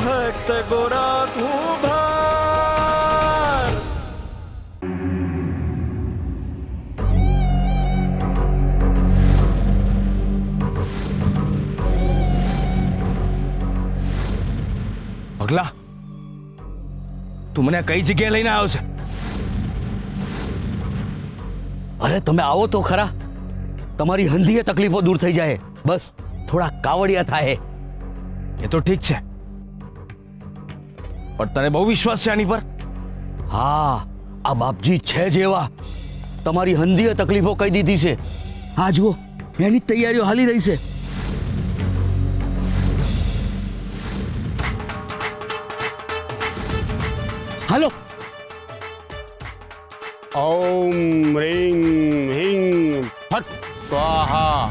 ભક્ત ગોરા કુંભાર. પગલા, તું મને કઈ જગ્યાએ લઈને આવ્યો છે? અરે તમે આવો તો ખરા, તમારી હંધીએ તકલીફો દૂર થઈ જાય. બસ થોડા કાવડિયા થાય. એ તો ઠીક છે, પણ તને બહુ વિશ્વાસ છે આની પર? હા, આ બાપજી છે જેવા. તમારી હંધીએ તકલીફો કહી દીધી છે. હા જુઓ, એની જ તૈયારીઓ હાલી રહી છે. હાલો. ઓમ રીમ હિંગ ફટ સ્વાહા.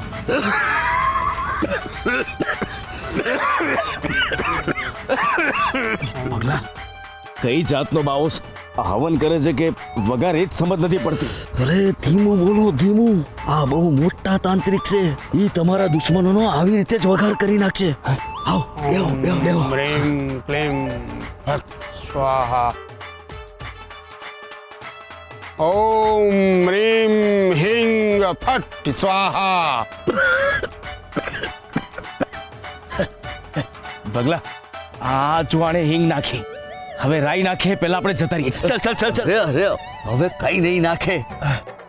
પગલા, કઈ જાતનો બાવો છે? આ હવન કરે છે કે વગાર એ જ સમજ નથી પડતી. અરે ધીમું બોલો, ધીમું. આ બહુ મોટા તાંત્રિક છે. એ તમારા દુશ્મનોનો આવી રીતે જ વઘાર કરી નાખશે. આવો, બેહો, બેહો, બેહો. ઓમ રીમ ક્લીમ ફટ સ્વાહા. ઓમ રીમ હિંગ ફટ સ્વાહા. પગલા, આ જુવાણે હિંગ નાખી, હવે રાઈ નાખે પેલા આપણે જતા રહીએ. ચાલ ચાલ ચાલ ચાલ. રે રે, હવે કઈ નહીં નાખે.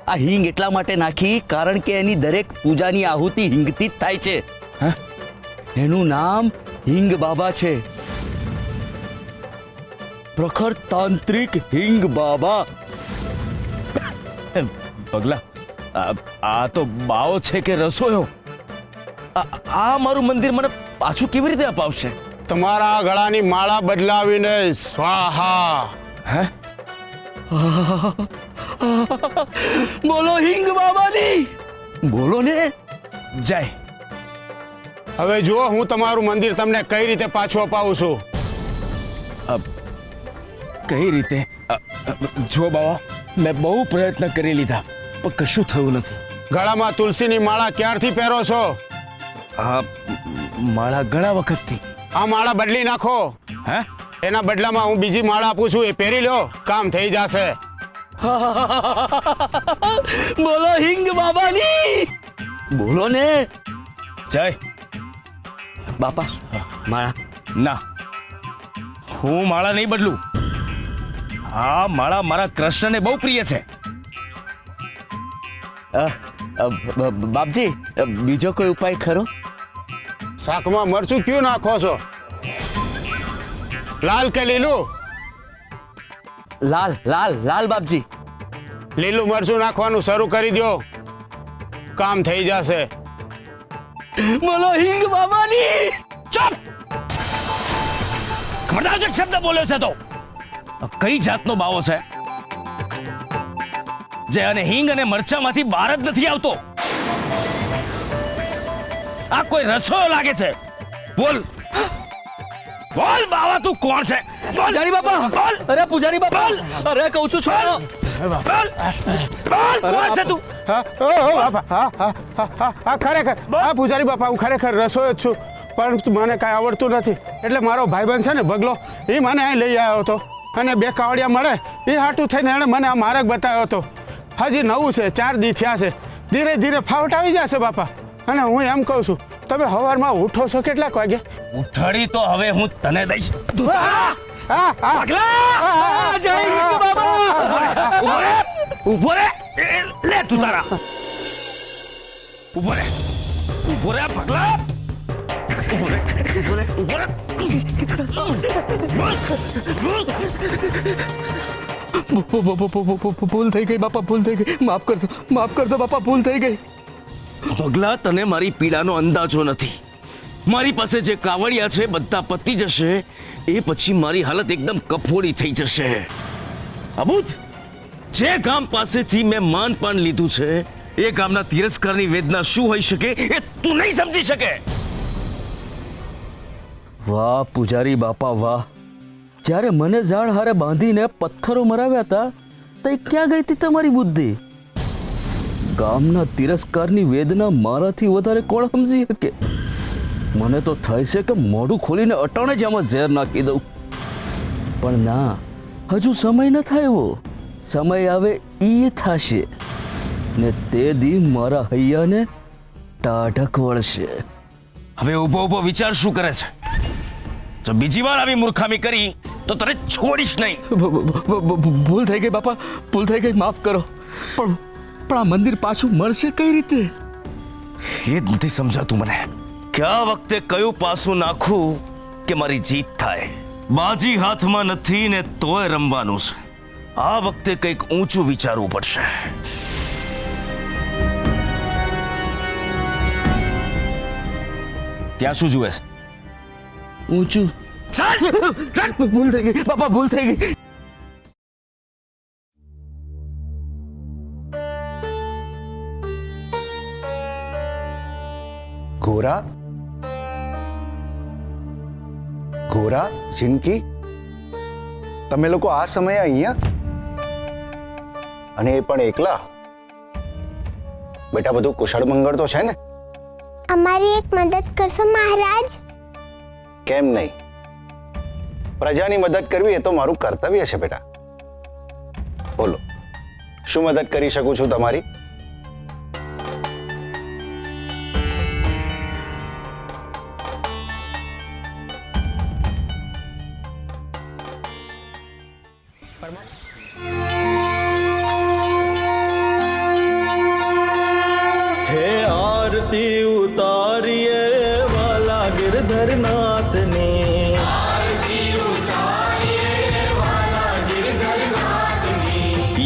આ હિંગ એટલા માટે નાખી કારણ કે એની દરેક પૂજાની આહુતિ હિંગથી જ થાય છે. હા? એનું નામ હિંગ બાબા છે. પ્રખર તાંત્રિક હિંગ બાબા. પગલા, આ તો બાવો છે કે રસોયો? આ મારું મંદિર મને પાછું કેવી રીતે અપાવશે? તમારા ગળાની માળા બદલાવીને સ્વાહા. હે? બોલો હિંગ બાબાની, બોલો ને. જય. હવે જુઓ, હું તમારું મંદિર તમને કઈ રીતે પાછું અપાવું છું. કઈ રીતે? જો બાવા, મેં બહુ પ્રયત્ન કરી લીધા પણ કશું થયું નથી. ગળામાં તુલસીની માળા ક્યારથી પહેરો છો? આ માળા ઘણા વખતથી. આ માળા બદલી નાખો. હે? એના બદલામાં હું બીજી માળા આપું છું, એ પહેરી લો, કામ થઈ જશે. બોલો હિંગ બાબાની, બોલો ને. જય. બાપા માળા. ના, હું માળા નહીં બદલું. આ માળા મારા કૃષ્ણને બહુ પ્રિય છે. બાપજી, બીજો કોઈ ઉપાય ખરો? શાકમાં મરચું ક્યું નાખો છો? લાલ કે લીલું? લાલ લાલ લાલ બાપજી. લીલું મરચું નાખવાનું શરૂ કરી દો, કામ થઈ જશે. બોલો હિંગ બાબાની. ચૂપ! ખબરદાર જો એક શબ્દ બોલ્યો છે તો કઈ જાતનો બાવો છે જે અને હિંગ અને મરચામાંથી બહાર જ નથી આવતો? આ કોઈ રસોયો લાગે છે. બોલ બોલ બાવા, તું કોણ છે? બોલ પૂજારી બાપા, બોલ. અરે પૂજારી બાપા, અરે કહું છું છોડો. બોલ બોલ, કોણ છે તું? ખરેખર હા પૂજારી બાપા, હું ખરેખર રસોઈ જ છું, પરંતુ મને કાંઈ આવડતું નથી. એટલે મારો ભાઈબંધ છે ને બગલો, એ મને અહીં લઈ આવ્યો હતો અને બે કાવડિયા મળે એ હાટું થઈને એણે મને આ માર્ગ બતાવ્યો હતો. હજી નવું છે, 4 દી થયા છે. ધીરે ધીરે ફાવટ આવી જશે બાપા. અને હું એમ કહું છું, તમે સવારમાં ઉઠો છો કેટલાક વાગે? ઉઠાડી તો હવે હું તને દઈશ. પગલા, જય હિંગ બાબા. ઉભો રે, ઉભો રે. લે તું તારા. ઉભો રે, ઉભો રે પગલા. ઉભો રે, ઉભો રે, ઉભો રે. ભૂલ થઈ ગઈ બાપા, ભૂલ થઈ ગઈ. માફ કરજો બાપા, ભૂલ થઈ ગઈ. પગલા, તને મારી પીડાનો અંદાજો નથી. મારી પાસે જે કાવડિયા છે બધા પતી જશે, એ પછી મારી હાલત એકદમ કફોડી થઈ જશે. અબુધ, જે ગામ પાસેથી મેં માનપાન લીધું છે એ ગામના તિરસ્કારની વેદના શું હોઈ શકે એ તું નહીં સમજી શકે. વાહ પૂજારી બાપા વાહ. જ્યારે મને ઝાડ હારે બાંધીને પથ્થરો મરાવ્યા હતા તો ક્યાં ગઈ હતી તમારી બુદ્ધિ? ગામના તિરસ્કારની વેદના મારાથી વધારે કોણ સમજી શકે? મને તો થાય છે કે મોઢું ખોલીને અટાણે જ આમાં ઝેર નાખી દઉં, પણ ના, હજુ સમય ન થાય એવો. સમય આવે ઈ થશે ને તે દી મારા હૈયાને ટાઢક વળશે. હવે ઊભો ઊભો વિચાર શું કરે છે? જો બીજી વાર આવી મૂર્ખામી કરી તો તને છોડીશ નહીં. ભૂલ થઈ ગઈ બાપા, ભૂલ થઈ ગઈ, માફ કરો. પણ આ મંદિર પાછું મળશે કઈ રીતે? એ જ નથી સમજાતું મને કે આ વખતે કયું પાસું નાખું કે મારી જીત થાય. બાજી હાથમાં નથી ને તોય રમવાનું છે. આ વખતે કંઈક ઊંચું વિચારવું પડશે. ત્યાં શું જુએ છે? ઊંચું. ભૂલ થઈ ગઈ બાપા, ભૂલ થઈ ગઈ. ગોરા, ગોરા, જિનકી, તમે લોકો આ સમયે અહીંયા, અને એ પણ એકલા? બેટા, બધું કુશળ મંગળ તો છે ને? અમારી એક મદદ કરશો મહારાજ? કેમ નહીં? પ્રજાની મદદ કરવી એ તો મારું કર્તવ્ય છે બેટા. બોલો, શું મદદ કરી શકું છું તમારી? હે આરતી ઉતારીએ વાલા ગિરધરનાથની,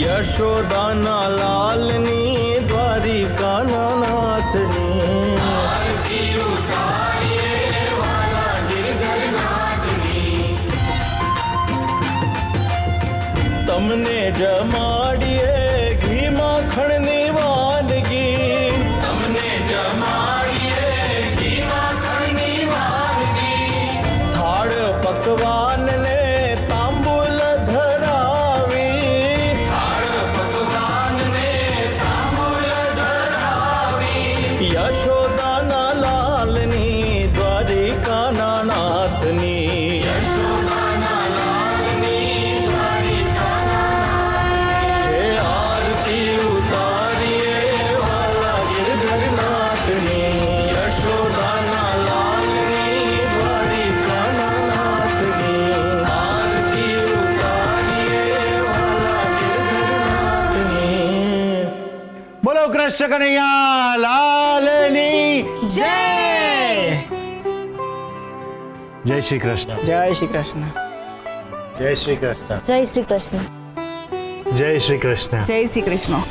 યશોદાના લાલની, દ્વારિકાના નાથની. તમને જમાડીએ ઘી માખણની વાનગી, તમને જમાડીએ ઘી માખણની વાનગી. થાળ પકવાન ને તાંબુલ ધરાવી, થાળ પકવાન ને તાંબુલ ધરાવી. યશોદાના લાલની, દ્વારિકાના નાથની, યશોદાના લાલની, દ્વારિકાના. હે આરતી ઉતારીએ વાલા ગિરધરનાથની, યશોદાના લાલની, દ્વારિકાના નાથની. આરતી ઉતારીએ વાલા ગિરધરનાથની. બોલો કૃષ્ણ કનૈયા લાલની જય જય શ્રી કૃષ્ણ. જય શ્રી કૃષ્ણ. જય શ્રી કૃષ્ણ. જય શ્રી કૃષ્ણ. જય શ્રી કૃષ્ણ. જય શ્રી કૃષ્ણ.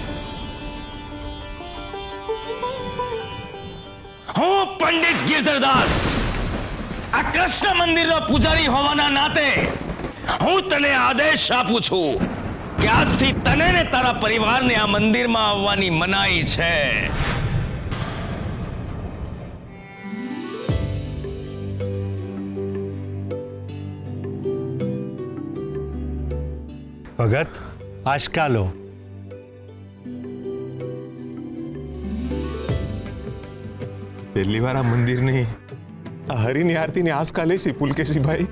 હું પંડિત ગિરધરદાસ, આ કૃષ્ણ મંદિરનો પૂજારી હોવાના નાતે હું તને આદેશ આપું છું કે આજથી તને ને તારા પરિવારને આ મંદિરમાં આવવાની મનાઈ છે. ભગત, આશકા લો. પહેલી વાર આ મંદિરની આ હરિની આરતીની આસ્કા લેસી પુલકેશીભાઈ.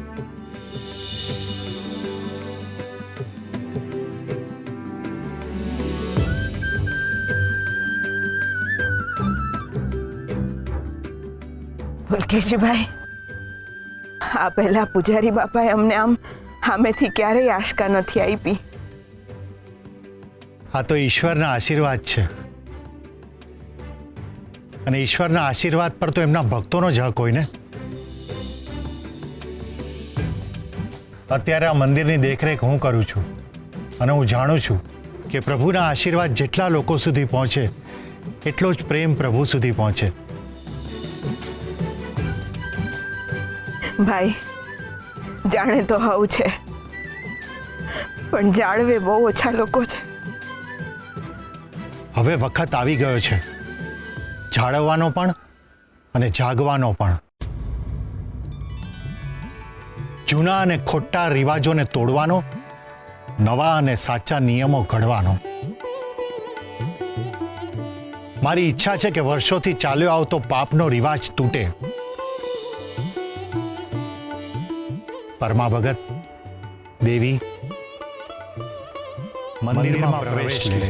પુલકેશભાઈ, આ પહેલા પૂજારી બાપાએ અમને આમ સામેથી ક્યારેય આશકા નથી આપી. આ તો ઈશ્વરના આશીર્વાદ છે, અને ઈશ્વરના આશીર્વાદ પર તો એમના ભક્તોનો જ હક હોય ને. અત્યારે આ મંદિરની દેખરેખ હું કરું છું, અને હું જાણું છું કે પ્રભુના આશીર્વાદ જેટલા લોકો સુધી પહોંચે એટલો જ પ્રેમ પ્રભુ સુધી પહોંચે. ભાઈ, જાણે તો હવું છે, પણ જાળવે બહુ ઓછા લોકો છે. હવે વખત આવી ગયો છે જાળવવાનો પણ અને જાગવાનો પણ. જૂના અને ખોટા રિવાજોને તોડવાનો, નવા અને સાચા નિયમો ઘડવાનો. મારી ઈચ્છા છે કે વર્ષોથી ચાલ્યો આવતો પાપનો રિવાજ તૂટે પરમા ભગત દેવી મંદિરમાં પ્રવેશ લે.